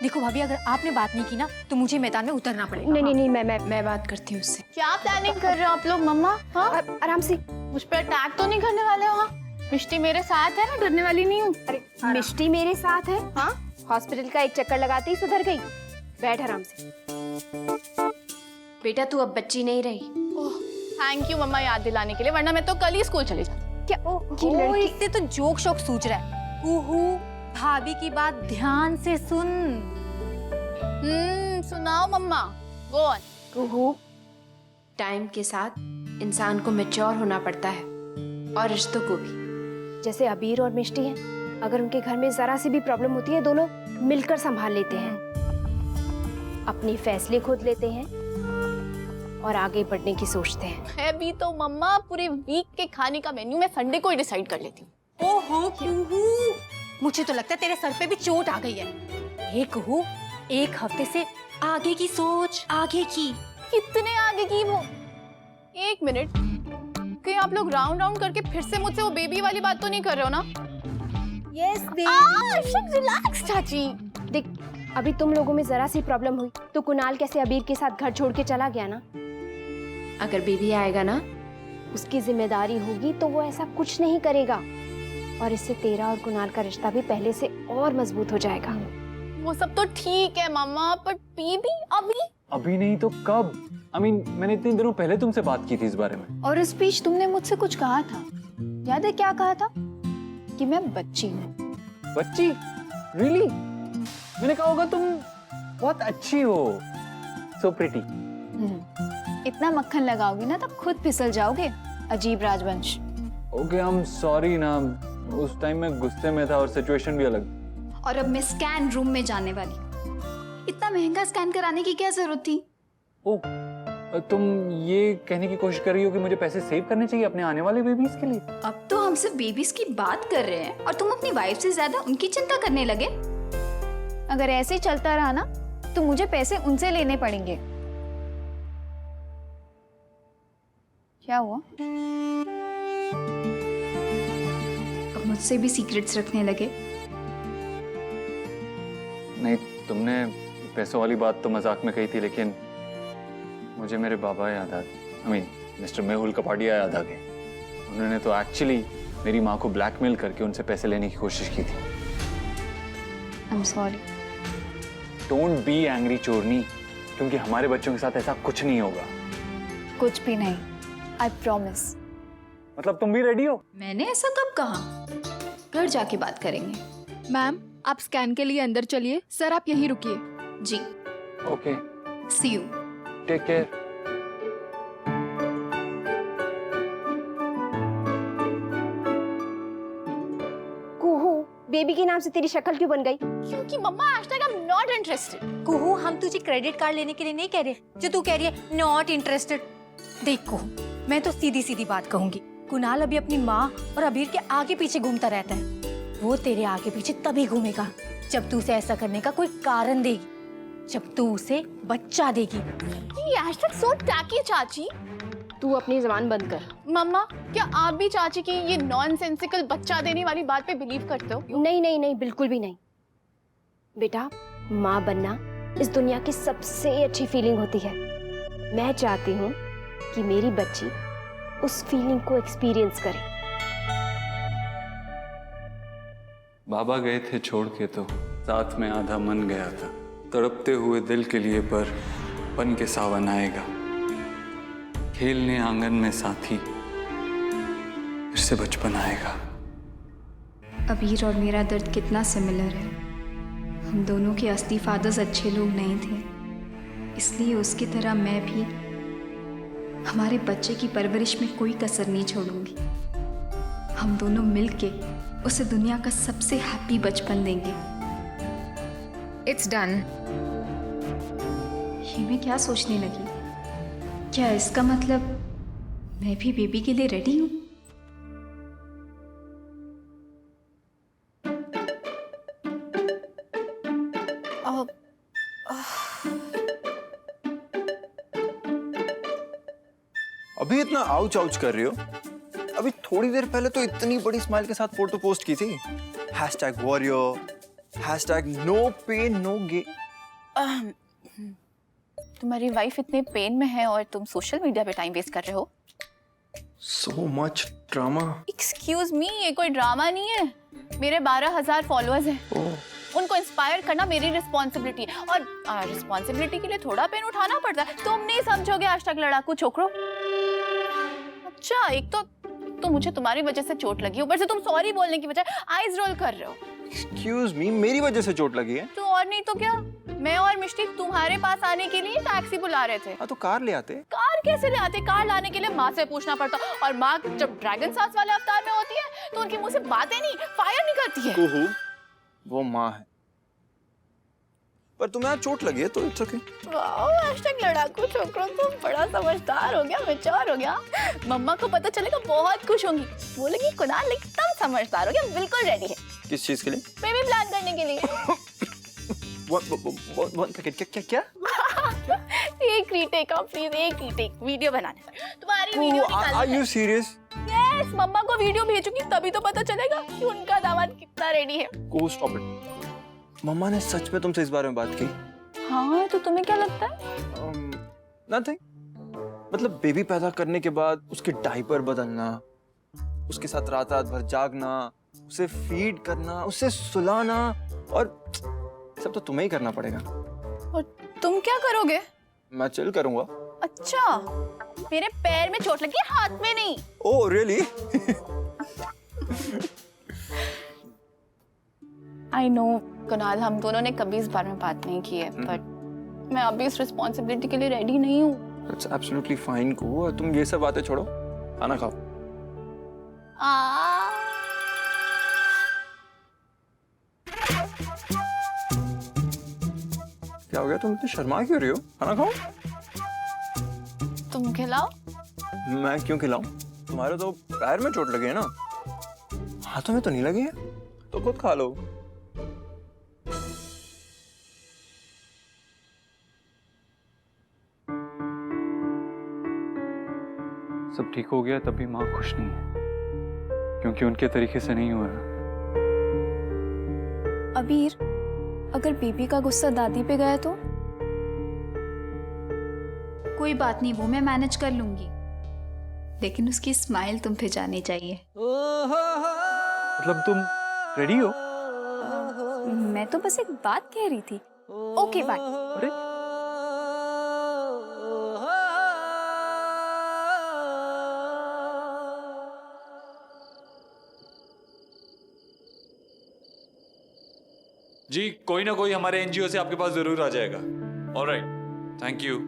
देखो भाभी, अगर आपने बात नहीं की ना तो मुझे मैदान में उतरना पड़ेगा। नहीं, मैं बात करती हूँ उससे। क्या प्लानिंग कर रहे हो आप लोग मम्मा? हाँ, आराम से। मुझ पर अटैक तो नहीं करने वाले हो? हाँ, मिष्टी मेरे साथ है ना, डरने वाली नहीं हूँ। अरे मिष्टी मेरे साथ है। हाँ, हॉस्पिटल का एक चक्कर लगाते ही सुधर गई। बैठ आराम से। बेटा तू अब बच्ची नहीं रही। थैंक यू मम्मा याद दिलाने के लिए, वरना मैं तो कल ही स्कूल चली जाती। क्या ये लड़की इससे तो जोक शोक सूझ रहा है। कुहू, भाभी की बात ध्यान से सुन। सुनाओ मम्मा, गो ऑन। कुहू, टाइम के साथ इंसान को मैच्योर होना पड़ता है, और रिश्तों को भी। जैसे अबीर और मिष्टी हैं, अगर उनके घर में जरा सी भी प्रॉब्लम होती है, दोनों मिलकर संभाल लेते हैं, अपने फैसले खुद लेते हैं और आगे बढ़ने की सोचते हैं। है भी तो मम्मा, पूरे वीक के खाने का मेन्यू मैं संडे को ही डिसाइड कर लेती हूँ। ओहो कुहू, मुझे तो लगता है तेरे सर पे भी चोट आ गई है। हे कुहू, एक हफ्ते से आगे की सोच, आगे की। कितने आगे की वो? एक मिनट, कहीं आप लोग राउंड करके फिर से मुझसे वो बेबी वाली बात तो नहीं कर रहे हो ना? यस रिलैक्स चाची। देख, अभी तुम लोगों में जरा सी प्रॉब्लम हुई तो कुणाल कैसे अबीर के साथ घर छोड़ के चला गया ना। अगर बेबी आएगा ना, उसकी जिम्मेदारी होगी तो वो ऐसा कुछ नहीं करेगा, और इससे तेरा और कुणाल का रिश्ता भी पहले से और मजबूत हो जाएगा। वो सब तो ठीक है मम्मा, पर बेबी अभी नहीं तो कब? मैंने इतने दिनों पहले तुमसे बात की थी इस बारे में। और इस बीच तुमने मुझसे कुछ कहा था, याद है क्या कहा था? कि मैं बच्ची हूँ। बच्ची? रियली? मैंने कहा होगा तुम बहुत अच्छी हो, सो प्रिटी। इतना मक्खन लगाओगी ना तब खुद फिसल जाओगे, अजीब राजवंश। ओके, आई एम सॉरी ना, उस टाइम मैं गुस्से में था और सिचुएशन भी अलग। और अब मैं स्कैन रूम में जाने वाली। इतना महंगा स्कैन कराने की क्या जरूरत थी? ओह, तुम ये कहने की कोशिश कर रही हो कि मुझे पैसे सेव करने चाहिए अपने आने वाले बेबीज के लिए? अब तो हम सिर्फ बेबीज की बात कर रहे हैं और तुम अपनी वाइफ से ज्यादा उनकी चिंता करने लगे। अगर ऐसे ही चलता रहा ना तो मुझे पैसे उनसे लेने पड़ेंगे। क्या हुआ? अब मुझसे भी सीक्रेट्स रखने लगे। नहीं, तुमने पैसों वाली बात तो मजाक में कही थी, लेकिन मुझे मेरे बाबा याद आ गए। मिस्टर मेहुल कपाडिया याद आ गए। उन्होंने तो एक्चुअली मेरी माँ को ब्लैकमेल करके उनसे पैसे लेने की कोशिश की थी। I'm sorry. Don't be angry चोरनी, क्योंकि हमारे बच्चों के साथ ऐसा कुछ नहीं होगा। कुछ भी नहीं, I promise. मतलब तुम भी रेडी हो? मैंने ऐसा कब कहा? घर जाके बात करेंगे। मैम, आप स्कैन के लिए अंदर चलिए, सर आप यहीं रुकिए। जी, okay, see you. Take care. Kuhu, baby के नाम से तेरी शक्ल क्यों बन गई? क्योंकि मम्मा hashtag I'm not interested. कुहू, हम तुझे क्रेडिट कार्ड लेने के लिए नहीं कह रहे, जो तू कह रही है नॉट इंटरेस्टेड। देख कुहू, मैं तो सीधी सीधी बात कहूंगी, कुणाल अभी अपनी माँ और अबीर के आगे पीछे घूमता रहता है। वो तेरे आगे पीछे तभी घूमेगा जब तू उसे ऐसा करने का कोई कारण देगी, जब तू उसे बच्चा देगी। ये hashtag so tacky चाची। तू अपनी जबान बंद कर। मम्मा, क्या आप भी चाची की ये नॉनसेंसिकल बच्चा देने वाली बात पे बिलीव करते हो? नहीं, बिल्कुल भी नहीं। बेटा, माँ बनना इस दुनिया की सबसे अच्छी फीलिंग होती है। मैं चाहती हूँ कि मेरी बच्ची उस फीलिंग को एक्सपीरियंस करे। बाबा गए थे छोड़ के तो साथ में आधा मन गया था, तड़पते हुए दिल के लिए पर बन के सावन आएगा, खेलने आंगन में साथी फिर से बचपन आएगा। अबीर और मेरा दर्द कितना सिमिलर है। हम दोनों के असली फादर्स अच्छे लोग नहीं थे, इसलिए उसकी तरह मैं भी हमारे बच्चे की परवरिश में कोई कसर नहीं छोड़ूंगी। हम दोनों मिलके उसे दुनिया का सबसे हैप्पी बचपन देंगे। It's done. ये मैं क्या सोचने लगी? क्या इसका मतलब मैं भी बेबी के लिए रेडी हूँ? अभी इतना आउच आउच कर रही हो? अभी थोड़ी देर पहले तो इतनी बड़ी स्माइल के साथ फोटो पोस्ट की थी, #warrior, #no pain no gain. तुम्हारी वाइफ इतने पेन में है और तुम सोशल मीडिया पे टाइम वेस्ट कर रहे हो। So much drama. Excuse me, ये कोई ड्रामा नहीं है। मेरे 12,000 फॉलोअर्स हैं। उनको इंस्पायर करना मेरी रिस्पॉन्सिबिलिटी है और रिस्पॉन्सिबिलिटी के लिए थोड़ा पेन उठाना पड़ता है। तुम नहीं समझोगे आज तक लड़ाकू छोकरो। अच्छा, एक तो मुझे तुम्हारी वजह से चोट लगी, ऊपर से तुम सॉरी बोलने की बजाय आईज रोल कर रहे हो। Excuse me, मेरी वजह से चोट लगी है। तो और नहीं तो क्या, मैं और मिष्टी तुम्हारे पास आने के लिए टैक्सी बुला रहे थे। हाँ तो कार ले आते। कार कैसे ले आते? कार लाने के लिए माँ से पूछना पड़ता, और माँ जब ड्रैगन सांस वाले अवतार में होती है तो उनके मुंह से बातें नहीं, फायर नहीं करती है। कुहू, वो माँ है। पर तुम्हें आज चोट लगी है तो इट्स ओके। वाओ, hashtag लड़ाकू छोकरो, तुम बड़ा समझदार हो गया, मैच्योर हो गया। मम्मा को पता चलेगा बहुत खुश होंगी, बोलेगी कुणाल एकदम समझदार हो गया, बिल्कुल रेडी है। किस चीज के लिए? बेबी प्लान करने के लिए। वन सेकंड, क्या? एक रीटेक का प्लीज, एक रीटेक वीडियो बनाने पर। तुम्हारी वीडियो निकाल। Are you serious? यस, मम्मा को वीडियो भेजूंगी तभी तो पता चलेगा कि उनका दामाद कितना रेडी है। Go stop it. मम्मा ने सच में तुमसे इस बारे में बात की? हाँ, तो तुम्हें क्या लगता है? Nothing. मतलब बेबी पैदा करने के बाद उसके डायपर बदलना, उसके साथ रात भर जागना, उसे फीड करना, उसे सुलाना, और सब तो तुम्हें ही करना पड़ेगा। और तुम क्या करोगे? मैं चिल करूंगा। अच्छा, मेरे पैर में चोट लगी, हाथ में नहीं। Oh really? I know Kunal, हम दोनों ने कभी इस बारे में बात नहीं की है, बट मैं अभी इस रिस्पॉन्सिबिलिटी के लिए रेडी नहीं हूँ। That's absolutely fine को, तुम ये सब बातें छोड़ो, खाना खाओ। क्या हो गया, तुम इतनी शर्मा क्यों रही हो? खाना खाओ। तुम खिलाओ। मैं क्यों खिलाऊं? तुम्हारे तो पैर में चोट लगी है ना, हाथों में तो नहीं लगी है, तो खुद खा लो। सब ठीक हो गया तब भी माँ खुश नहीं है, क्योंकि उनके तरीके से नहीं हुआ। अबीर, अगर बेबी का गुस्सा दादी पे गया तो? कोई बात नहीं, वो मैं मैनेज कर लूंगी, लेकिन उसकी स्माइल तुम पे जानी चाहिए। मतलब तुम रेडी हो? मैं तो बस एक बात कह रही थी। Okay bye. अरे जी, कोई ना कोई हमारे एनजीओ से आपके पास जरूर आ जाएगा। Alright, thank you.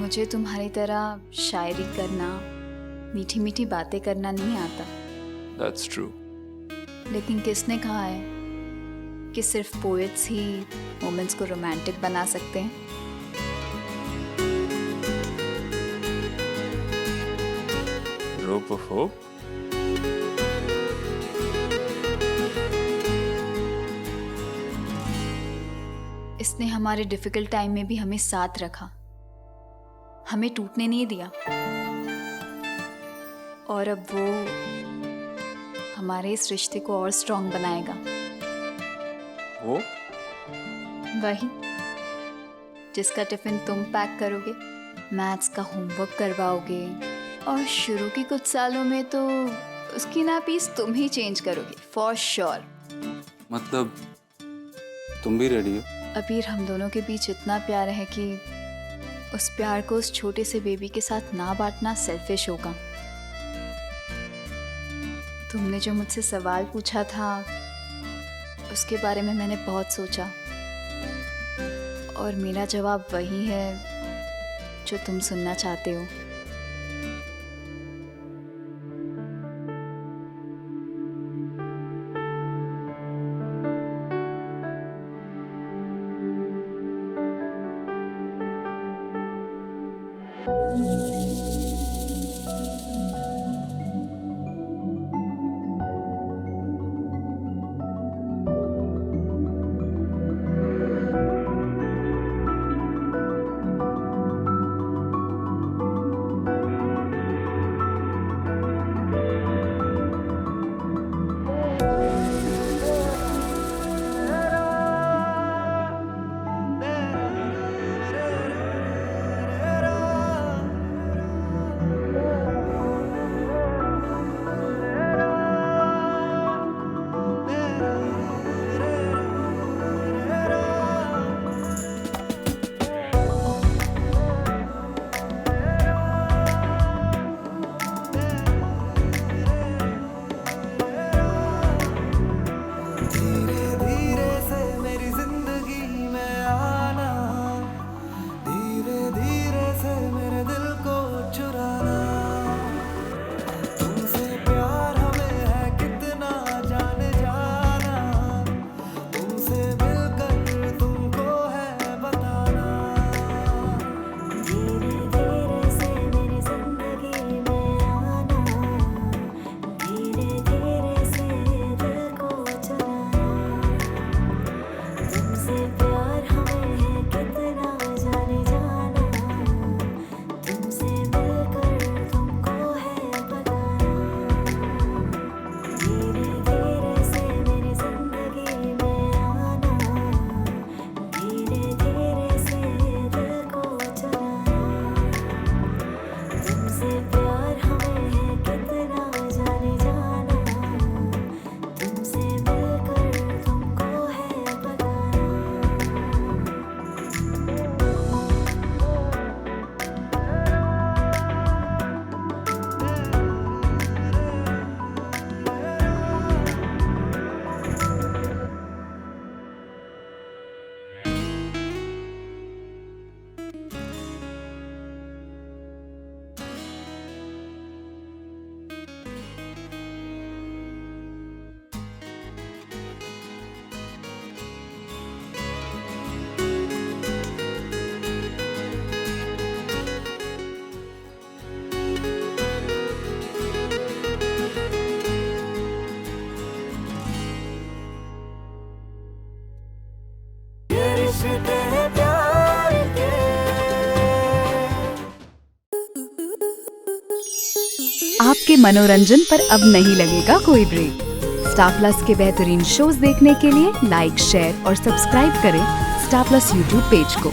मुझे तुम्हारी तरह शायरी करना, मीठी मीठी बातें करना नहीं आता। That's true. लेकिन किसने कहा है कि सिर्फ पोएट्स ही मोमेंट्स को रोमांटिक बना सकते हैं? Rope of hope. इसने हमारे डिफिकल्ट टाइम में भी हमें साथ रखा, हमें टूटने नहीं दिया। और अब वो हमारे इस रिश्ते को और स्ट्रॉन्ग बनाएगा। वो वही जिसका टिफिन तुम पैक करोगे, मैथ्स का होमवर्क करवाओगे और शुरू के कुछ सालों में तो उसकी नापीस तुम ही चेंज करोगे फॉर श्योर। मतलब तुम भी रेडी हो? अबीर, हम दोनों के बीच इतना प्यार है कि उस प्यार को उस छोटे से बेबी के साथ ना बांटना सेल्फिश होगा। तुमने जो मुझसे सवाल पूछा था उसके बारे में मैंने बहुत सोचा और मेरा जवाब वही है जो तुम सुनना चाहते हो। आपके मनोरंजन पर अब नहीं लगेगा कोई ब्रेक। स्टार प्लस के बेहतरीन शोज देखने के लिए लाइक, शेयर और सब्सक्राइब करें स्टार प्लस यूट्यूब पेज को।